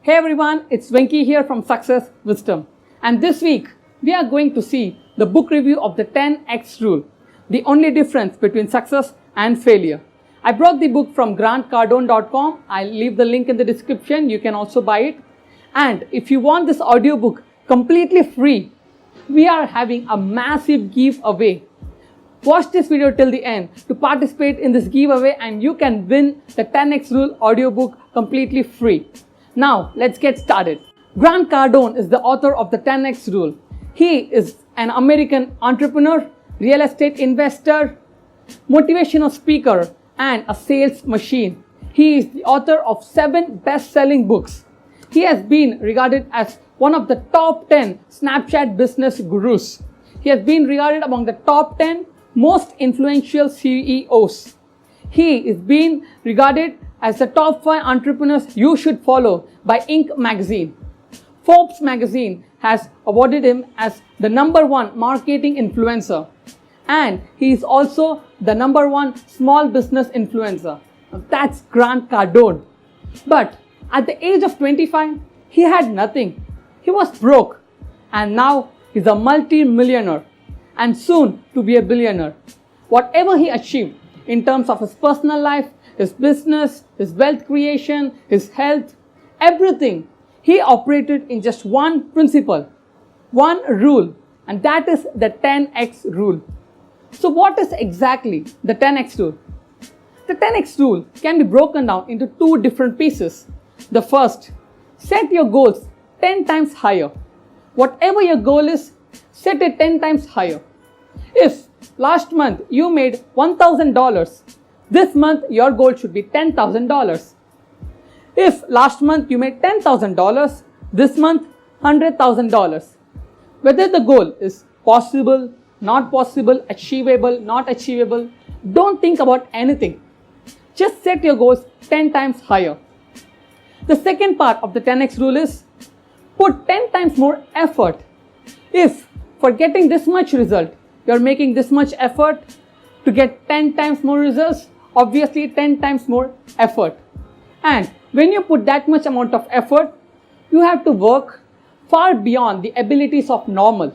Hey everyone, it's Venki here from Success Wisdom. And this week, we are going to see the book review of the 10x rule, the only difference between success and failure. I brought the book from grantcardone.com. I'll leave the link in the description. You can also buy it. And if you want this audiobook completely free, we are having a massive giveaway. Watch this video till the end to participate in this giveaway and you can win the 10x rule audiobook completely free. Now, let's get started. Grant Cardone is the author of the 10x rule. He is an American entrepreneur, real estate investor, motivational speaker, and a sales machine. He is the author of 7 best-selling books. He has been regarded as one of the top 10 Snapchat business gurus. He has been regarded among the top 10 most influential CEOs. He is being regarded as the top 5 entrepreneurs you should follow by Inc. magazine. Forbes magazine has awarded him as the #1 marketing influencer. And he is also the #1 small business influencer. Now that's Grant Cardone. But at the age of 25, he had nothing. He was broke. And now he's a multi-millionaire and soon to be a billionaire. Whatever he achieved in terms of his personal life, his business, his wealth creation, his health, everything, he operated in just one principle, one rule, and that is the 10x rule. So what is exactly the 10x rule? The 10x rule can be broken down into 2 different pieces. The first, set your goals 10 times higher. Whatever your goal is, set it 10 times higher. If last month you made $1,000, this month your goal should be $10,000. If last month you made $10,000, this month $100,000. Whether the goal is possible, not possible, achievable, not achievable, don't think about anything. Just set your goals 10 times higher. The second part of the 10x rule is put 10 times more effort. If for getting this much result, you're making this much effort to get 10 times more results, obviously 10 times more effort. And when you put that much amount of effort, you have to work far beyond the abilities of normal.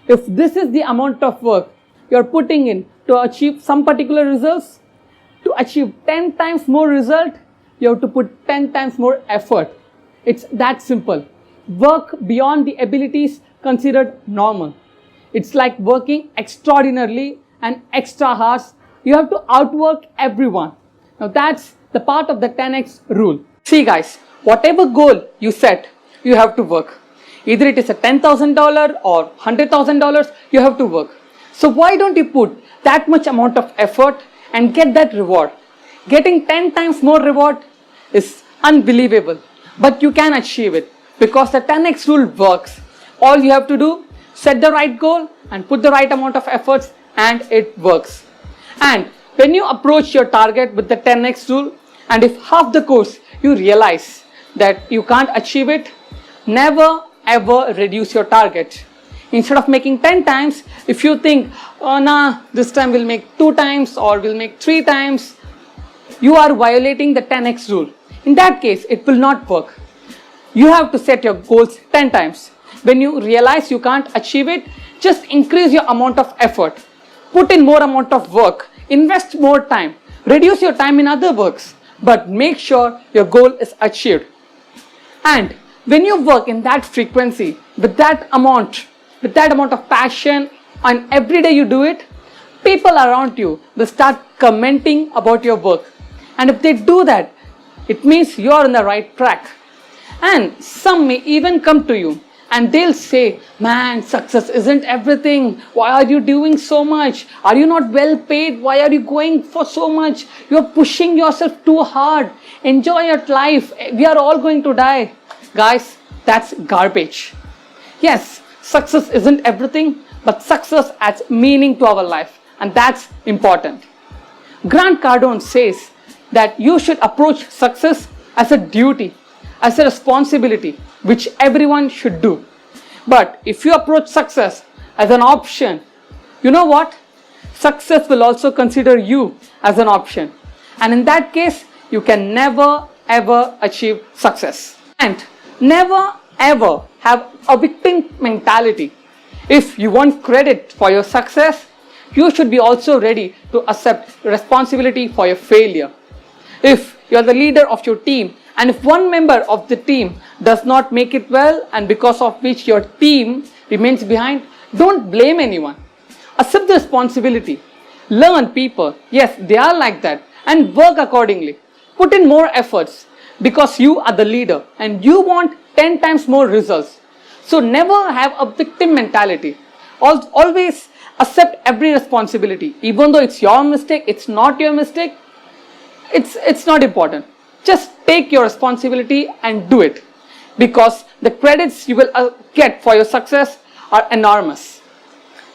If this is the amount of work you're putting in to achieve some particular results, to achieve 10 times more result, you have to put 10 times more effort. It's that simple. Work beyond the abilities considered normal. It's like working extraordinarily and extra hours. You have to outwork everyone. Now that's the part of the 10x rule. See guys, whatever goal you set, you have to work. Either it is a $10,000 or $100,000, you have to work. So why don't you put that much amount of effort and get that reward? Getting 10 times more reward is unbelievable, but you can achieve it because the 10x rule works. All you have to do, set the right goal and put the right amount of efforts and it works. And when you approach your target with the 10x rule, and if half the course you realize that you can't achieve it, never ever reduce your target. Instead of making 10 times, if you think, oh nah, this time we'll make 2 times or we'll make 3 times, you are violating the 10x rule. In that case, it will not work. You have to set your goals 10 times. When you realize you can't achieve it, just increase your amount of effort. Put in more amount of work. Invest more time. Reduce your time in other works. But make sure your goal is achieved. And when you work in that frequency, with that amount of passion, and every day you do it, people around you will start commenting about your work. And if they do that, it means you are on the right track. And some may even come to you and they'll say, man, success isn't everything. Why are you doing so much? Are you not well paid? Why are you going for so much? You're pushing yourself too hard. Enjoy your life. We are all going to die. Guys, that's garbage. Yes, success isn't everything, but success adds meaning to our life. And that's important. Grant Cardone says that you should approach success as a duty, as a responsibility, which everyone should do. But if you approach success as an option, you know what? Success will also consider you as an option. And in that case, you can never ever achieve success. And Never ever have a victim mentality. If you want credit for your success, you should be also ready to accept responsibility for your failure. If you are the leader of your team and if one member of the team does not make it well and because of which your team remains behind, don't blame anyone. Accept the responsibility. Learn people, yes, they are like that, and work accordingly. Put in more efforts because you are the leader and you want 10 times more results. So never have a victim mentality. Always accept every responsibility. Even though it's your mistake, it's not your mistake, it's not important. Just take your responsibility and do it. Because the credits you will get for your success are enormous.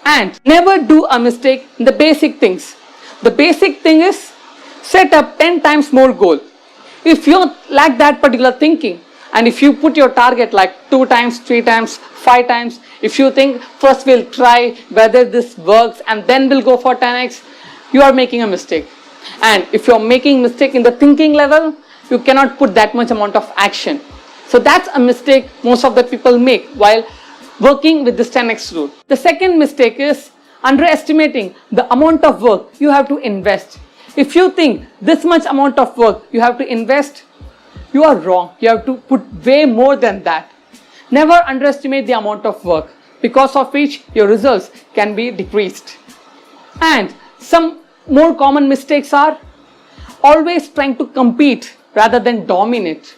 And never do a mistake in the basic things. The basic thing is set up 10 times more goal. If you lack that particular thinking, and if you put your target like 2 times, 3 times, 5 times, if you think first we'll try whether this works and then we'll go for 10x, you are making a mistake. And if you're making mistake in the thinking level, you cannot put that much amount of action. So that's a mistake most of the people make while working with this 10x rule. The second mistake is underestimating the amount of work you have to invest. If you think this much amount of work you have to invest, you are wrong. You have to put way more than that. Never underestimate the amount of work because of which your results can be decreased. And some more common mistakes are always trying to compete rather than dominate.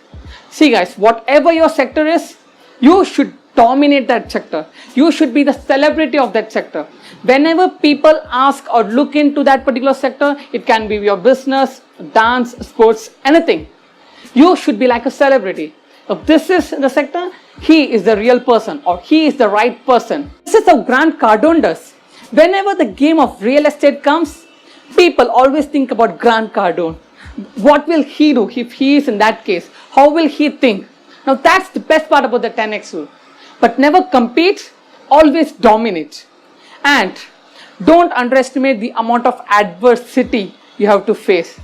See guys, whatever your sector is, you should dominate that sector. You should be the celebrity of that sector. Whenever people ask or look into that particular sector, it can be your business, dance, sports, anything. You should be like a celebrity. If this is the sector, he is the real person or he is the right person. This is how Grant Cardone does. Whenever the game of real estate comes, people always think about Grant Cardone. What will he do if he is in that case? How will he think? Now that's the best part about the 10x rule. But never compete, always dominate. And don't underestimate the amount of adversity you have to face.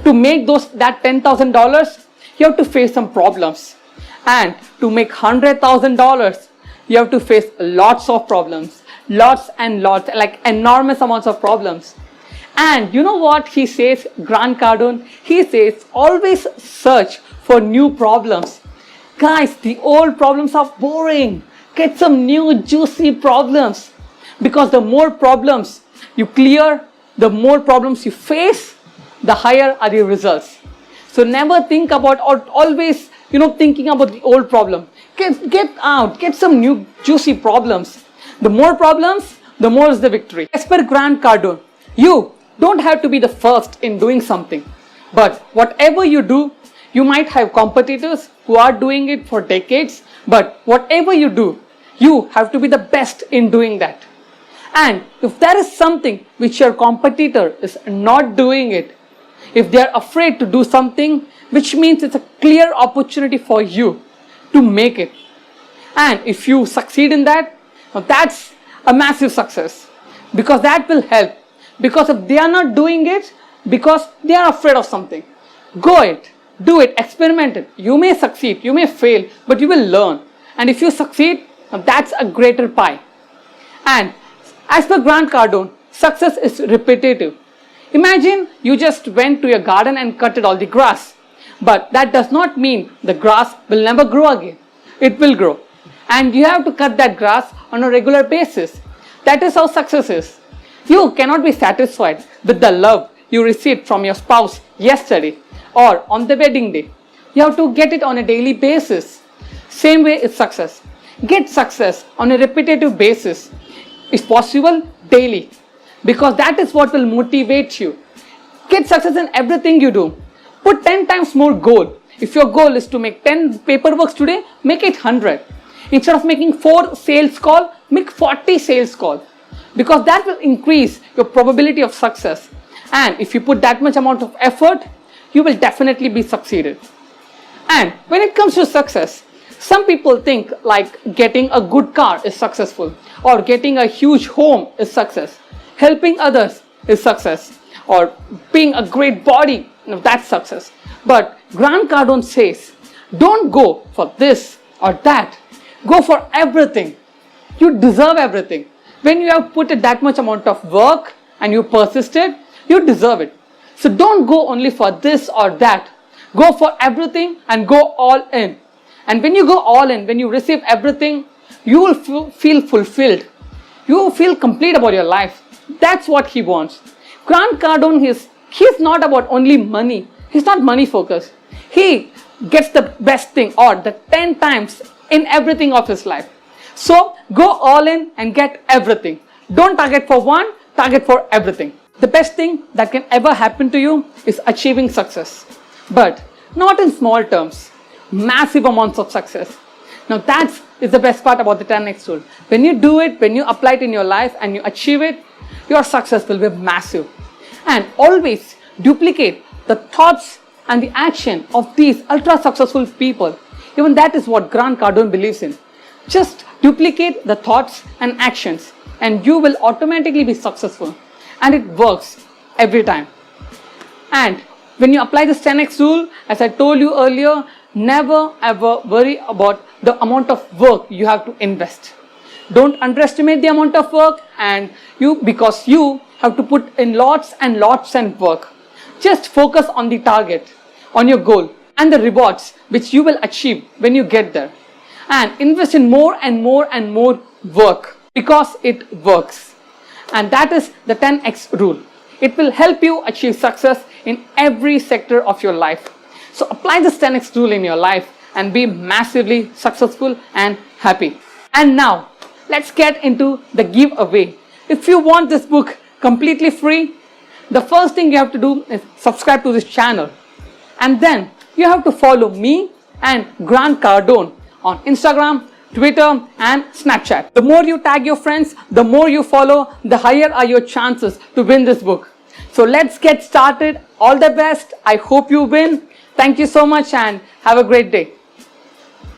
To make that $10,000, you have to face some problems. And to make $100,000, you have to face lots of problems. Lots and lots, like enormous amounts of problems. And you know what he says, Grant Cardone? He says, always search for new problems. Guys, the old problems are boring. Get some new juicy problems. Because the more problems you clear, the more problems you face, the higher are the results. So never think about or always, thinking about the old problem. Get out, get some new juicy problems. The more problems, the more is the victory. As per Grant Cardone, you don't have to be the first in doing something. But whatever you do, you might have competitors who are doing it for decades. But whatever you do, you have to be the best in doing that. And if there is something which your competitor is not doing it, if they are afraid to do something, which means it's a clear opportunity for you to make it. And if you succeed in that, that's a massive success. Because that will help. Because if they are not doing it, because they are afraid of something, go it, do it, experiment it. You may succeed, you may fail, but you will learn. And if you succeed, that's a greater pie. And as per Grant Cardone, success is repetitive. Imagine you just went to your garden and cutted all the grass. But that does not mean the grass will never grow again. It will grow. And you have to cut that grass on a regular basis. That is how success is. You cannot be satisfied with the love you received from your spouse yesterday or on the wedding day. You have to get it on a daily basis. Same way is success. Get success on a repetitive basis. If possible, daily. Because that is what will motivate you. Get success in everything you do. Put 10 times more goal. If your goal is to make 10 paperworks today, make it 100. Instead of making 4 sales calls, make 40 sales calls. Because that will increase your probability of success. And if you put that much amount of effort, you will definitely be succeeded. And when it comes to success, some people think like getting a good car is successful, or getting a huge home is success. Helping others is success, or being a great body, that's success. But Grant Cardone says, Don't go for this or that. Go for everything. You deserve everything. When you have put that much amount of work and you persisted, you deserve it. So don't go only for this or that. Go for everything and go all in. And when you go all in, when you receive everything, you will feel fulfilled. You will feel complete about your life. That's what he wants. Grant Cardone, he's not about only money. He's not money focused. He gets the best thing or the 10 times in everything of his life. So go all in and get everything. Don't target for one, target for everything. The best thing that can ever happen to you is achieving success. But not in small terms, massive amounts of success. Now that is the best part about the 10x rule. When you do it, when you apply it in your life and you achieve it, your success will be massive. And always duplicate the thoughts and the action of these ultra successful people. Even that is what Grant Cardone believes in. Just duplicate the thoughts and actions and you will automatically be successful. And it works every time. And when you apply this 10x rule, as I told you earlier, never ever worry about the amount of work you have to invest. Don't underestimate the amount of work because you have to put in lots and lots and work. Just focus on the target, on your goal and the rewards which you will achieve when you get there. And invest in more and more and more work because it works. And that is the 10x rule. It will help you achieve success in every sector of your life. So apply this 10x rule in your life and be massively successful and happy. And now, let's get into the giveaway. If you want this book completely free, the first thing you have to do is subscribe to this channel. And then you have to follow me and Grant Cardone on Instagram, Twitter and Snapchat. The more you tag your friends, the more you follow, the higher are your chances to win this book. So let's get started. All the best. I hope you win. Thank you so much and have a great day.